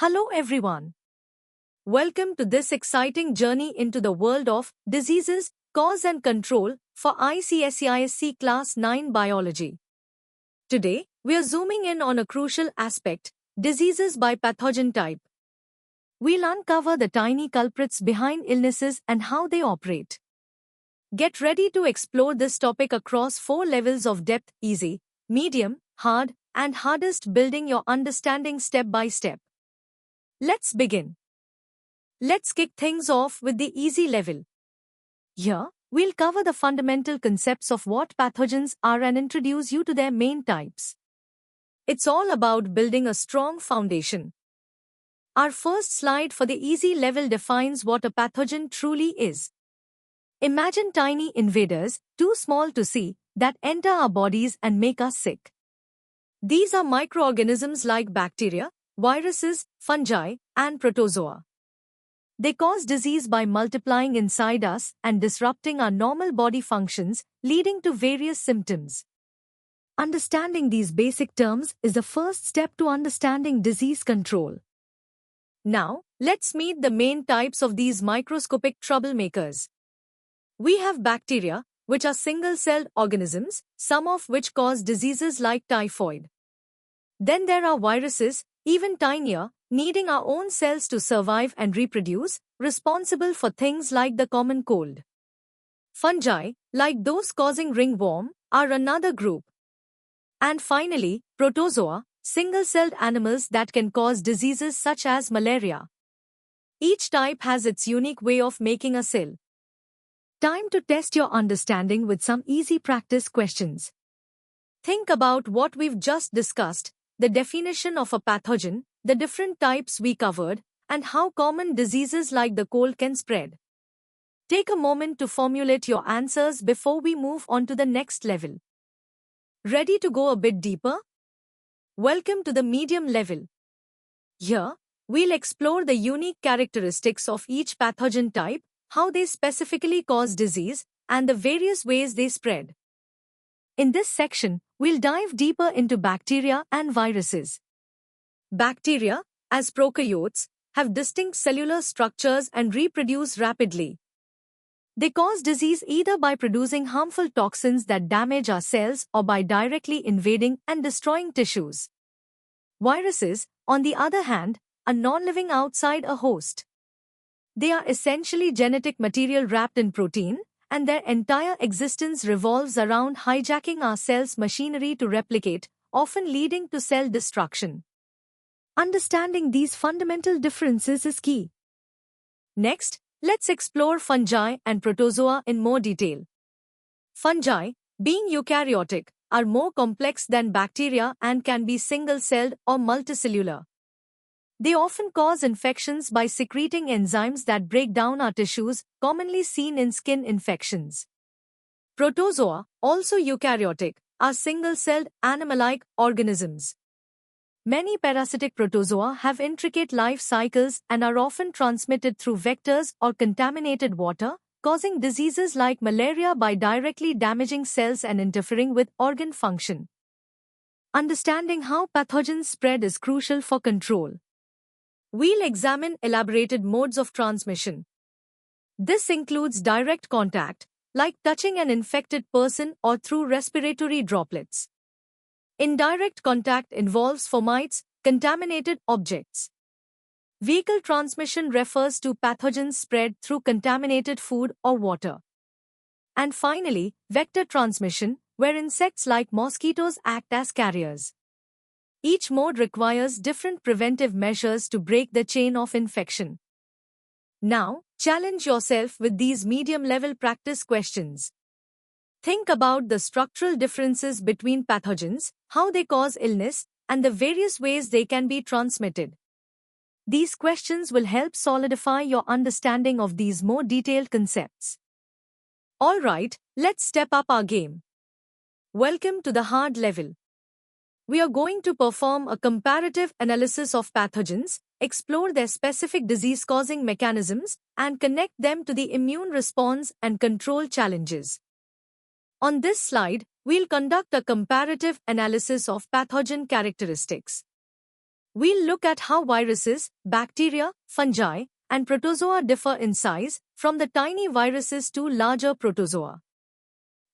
Hello everyone. Welcome to this exciting journey into the world of diseases, cause and control for ICSE Class 9 Biology. Today, we are zooming in on a crucial aspect, diseases by pathogen type. We'll uncover the tiny culprits behind illnesses and how they operate. Get ready to explore this topic across 4 levels of depth: easy, medium, hard, and hardest, building your understanding step by step. Let's begin. Let's kick things off with the easy level. Here, we'll cover the fundamental concepts of what pathogens are and introduce you to their main types. It's all about building a strong foundation. Our first slide for the easy level defines what a pathogen truly is. Imagine tiny invaders, too small to see, that enter our bodies and make us sick. These are microorganisms like bacteria, viruses, fungi, and protozoa. They cause disease by multiplying inside us and disrupting our normal body functions, leading to various symptoms. Understanding these basic terms is the first step to understanding disease control. Now, let's meet the main types of these microscopic troublemakers. We have bacteria, which are single-celled organisms, some of which cause diseases like typhoid. Then there are viruses, even tinier, needing our own cells to survive and reproduce, responsible for things like the common cold. Fungi, like those causing ringworm, are another group. And finally, protozoa, single-celled animals that can cause diseases such as malaria. Each type has its unique way of making a cell. Time to test your understanding with some easy practice questions. Think about what we've just discussed, the definition of a pathogen, the different types we covered, and how common diseases like the cold can spread. Take a moment to formulate your answers before we move on to the next level. Ready to go a bit deeper? Welcome to the medium level. Here, we'll explore the unique characteristics of each pathogen type, how they specifically cause disease, and the various ways they spread. In this section, we'll dive deeper into bacteria and viruses. Bacteria, as prokaryotes, have distinct cellular structures and reproduce rapidly. They cause disease either by producing harmful toxins that damage our cells or by directly invading and destroying tissues. Viruses, on the other hand, are non-living outside a host. They are essentially genetic material wrapped in protein, and their entire existence revolves around hijacking our cells' machinery to replicate, often leading to cell destruction. Understanding these fundamental differences is key. Next, let's explore fungi and protozoa in more detail. Fungi, being eukaryotic, are more complex than bacteria and can be single-celled or multicellular. They often cause infections by secreting enzymes that break down our tissues, commonly seen in skin infections. Protozoa, also eukaryotic, are single-celled, animal-like organisms. Many parasitic protozoa have intricate life cycles and are often transmitted through vectors or contaminated water, causing diseases like malaria by directly damaging cells and interfering with organ function. Understanding how pathogens spread is crucial for control. We'll examine elaborated modes of transmission. This includes direct contact, like touching an infected person or through respiratory droplets. Indirect contact involves fomites, contaminated objects. Vehicle transmission refers to pathogens spread through contaminated food or water. And finally, vector transmission, where insects like mosquitoes act as carriers. Each mode requires different preventive measures to break the chain of infection. Now, challenge yourself with these medium-level practice questions. Think about the structural differences between pathogens, how they cause illness, and the various ways they can be transmitted. These questions will help solidify your understanding of these more detailed concepts. Alright, let's step up our game. Welcome to the hard level. We are going to perform a comparative analysis of pathogens, explore their specific disease-causing mechanisms, and connect them to the immune response and control challenges. On this slide, we'll conduct a comparative analysis of pathogen characteristics. We'll look at how viruses, bacteria, fungi, and protozoa differ in size, from the tiny viruses to larger protozoa.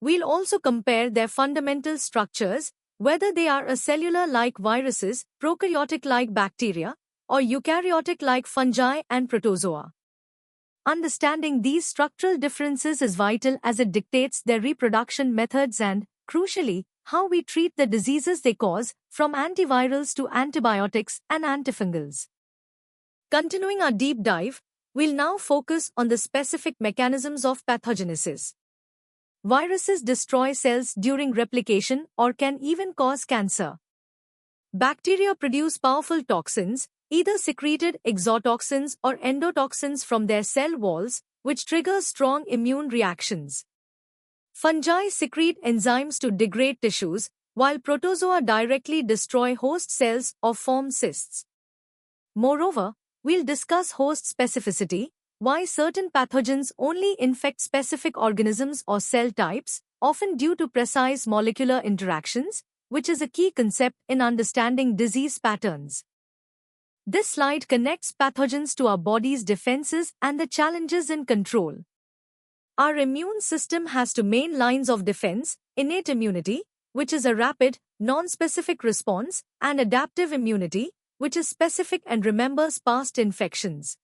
We'll also compare their fundamental structures, whether they are acellular like viruses, prokaryotic like bacteria, or eukaryotic like fungi and protozoa. Understanding these structural differences is vital as it dictates their reproduction methods and, crucially, how we treat the diseases they cause, from antivirals to antibiotics and antifungals. Continuing our deep dive, we'll now focus on the specific mechanisms of pathogenesis. Viruses destroy cells during replication or can even cause cancer. Bacteria produce powerful toxins, either secreted exotoxins or endotoxins from their cell walls, which trigger strong immune reactions. Fungi secrete enzymes to degrade tissues, while protozoa directly destroy host cells or form cysts. Moreover, we'll discuss host specificity, why certain pathogens only infect specific organisms or cell types, often due to precise molecular interactions, which is a key concept in understanding disease patterns. This slide connects pathogens to our body's defenses and the challenges in control. Our immune system has two main lines of defense: innate immunity, which is a rapid, non-specific response, and adaptive immunity, which is specific and remembers past infections.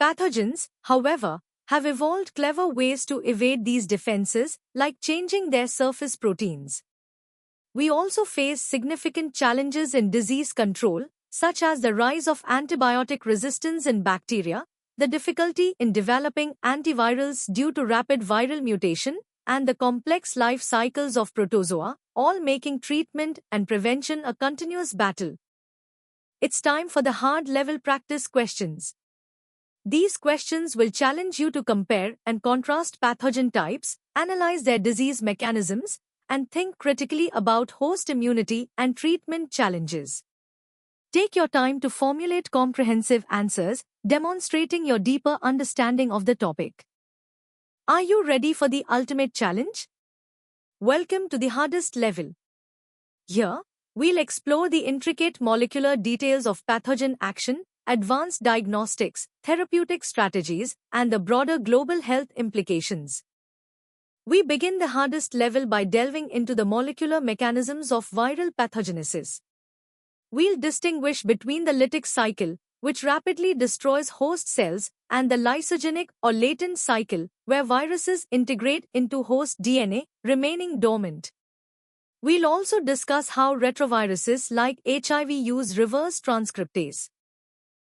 Pathogens, however, have evolved clever ways to evade these defenses, like changing their surface proteins. We also face significant challenges in disease control, such as the rise of antibiotic resistance in bacteria, the difficulty in developing antivirals due to rapid viral mutation, and the complex life cycles of protozoa, all making treatment and prevention a continuous battle. It's time for the hard-level practice questions. These questions will challenge you to compare and contrast pathogen types, analyze their disease mechanisms, and think critically about host immunity and treatment challenges. Take your time to formulate comprehensive answers, demonstrating your deeper understanding of the topic. Are you ready for the ultimate challenge? Welcome to the hardest level. Here, we'll explore the intricate molecular details of pathogen action, advanced diagnostics, therapeutic strategies, and the broader global health implications. We begin the hardest level by delving into the molecular mechanisms of viral pathogenesis. We'll distinguish between the lytic cycle, which rapidly destroys host cells, and the lysogenic or latent cycle, where viruses integrate into host DNA, remaining dormant. We'll also discuss how retroviruses like HIV use reverse transcriptase.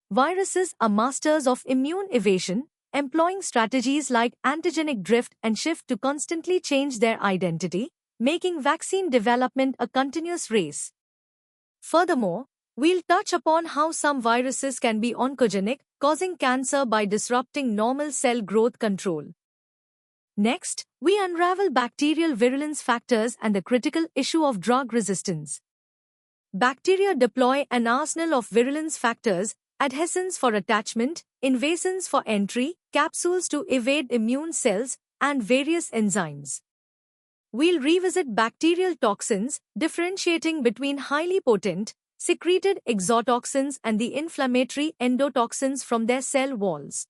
Viruses are masters of immune evasion, employing strategies like antigenic drift and shift to constantly change their identity, making vaccine development a continuous race. Furthermore, we'll touch upon how some viruses can be oncogenic, causing cancer by disrupting normal cell growth control. Next, we unravel bacterial virulence factors and the critical issue of drug resistance. Bacteria deploy an arsenal of virulence factors: adhesins for attachment, invasins for entry, capsules to evade immune cells, and various enzymes. We'll revisit bacterial toxins, differentiating between highly potent, secreted exotoxins and the inflammatory endotoxins from their cell walls.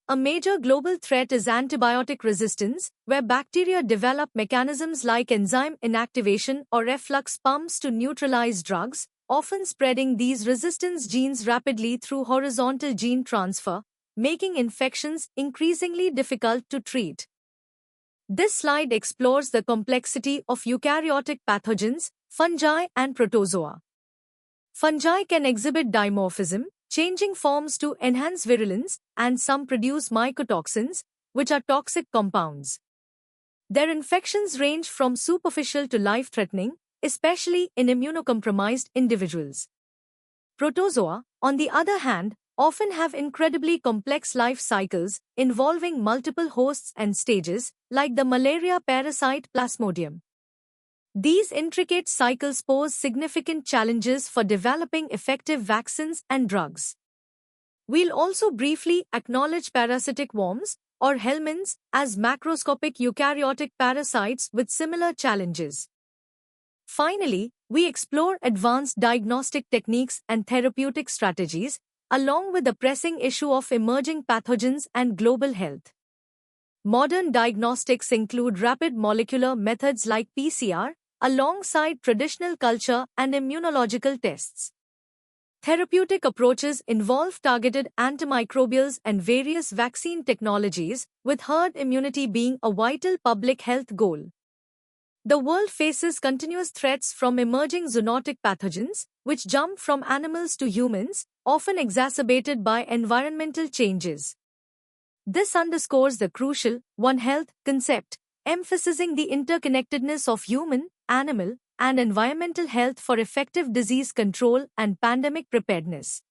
A major global threat is antibiotic resistance, where bacteria develop mechanisms like enzyme inactivation or efflux pumps to neutralize drugs, often spreading these resistance genes rapidly through horizontal gene transfer, making infections increasingly difficult to treat. This slide explores the complexity of eukaryotic pathogens, fungi, and protozoa. Fungi can exhibit dimorphism, changing forms to enhance virulence, and some produce mycotoxins, which are toxic compounds. Their infections range from superficial to life-threatening, especially in immunocompromised individuals. Protozoa, on the other hand, often have incredibly complex life cycles involving multiple hosts and stages, like the malaria parasite Plasmodium. These intricate cycles pose significant challenges for developing effective vaccines and drugs. We'll also briefly acknowledge parasitic worms, or helminths, as macroscopic eukaryotic parasites with similar challenges. Finally, we explore advanced diagnostic techniques and therapeutic strategies, along with the pressing issue of emerging pathogens and global health. Modern diagnostics include rapid molecular methods like PCR, alongside traditional culture and immunological tests. Therapeutic approaches involve targeted antimicrobials and various vaccine technologies, with herd immunity being a vital public health goal. The world faces continuous threats from emerging zoonotic pathogens, which jump from animals to humans, often exacerbated by environmental changes. This underscores the crucial One Health concept, emphasizing the interconnectedness of human, animal, and environmental health for effective disease control and pandemic preparedness.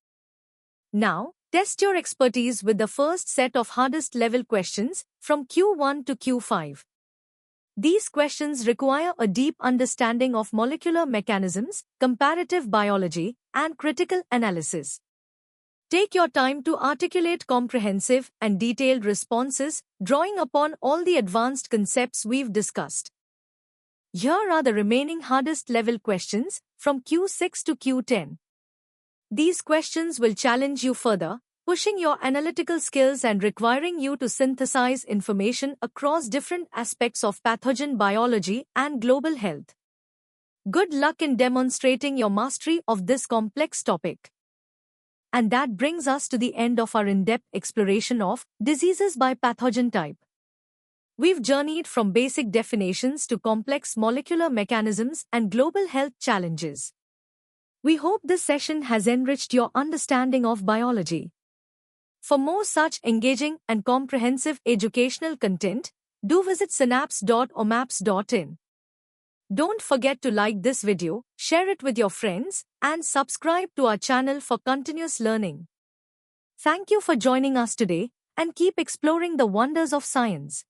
Now, test your expertise with the first set of hardest level questions from Q1 to Q5. These questions require a deep understanding of molecular mechanisms, comparative biology, and critical analysis. Take your time to articulate comprehensive and detailed responses, drawing upon all the advanced concepts we've discussed. Here are the remaining hardest level questions from Q6 to Q10. These questions will challenge you further, pushing your analytical skills and requiring you to synthesize information across different aspects of pathogen biology and global health. Good luck in demonstrating your mastery of this complex topic. And that brings us to the end of our in-depth exploration of diseases by pathogen type. We've journeyed from basic definitions to complex molecular mechanisms and global health challenges. We hope this session has enriched your understanding of biology. For more such engaging and comprehensive educational content, do visit synapse.omaps.in. Don't forget to like this video, share it with your friends, and subscribe to our channel for continuous learning. Thank you for joining us today, and keep exploring the wonders of science.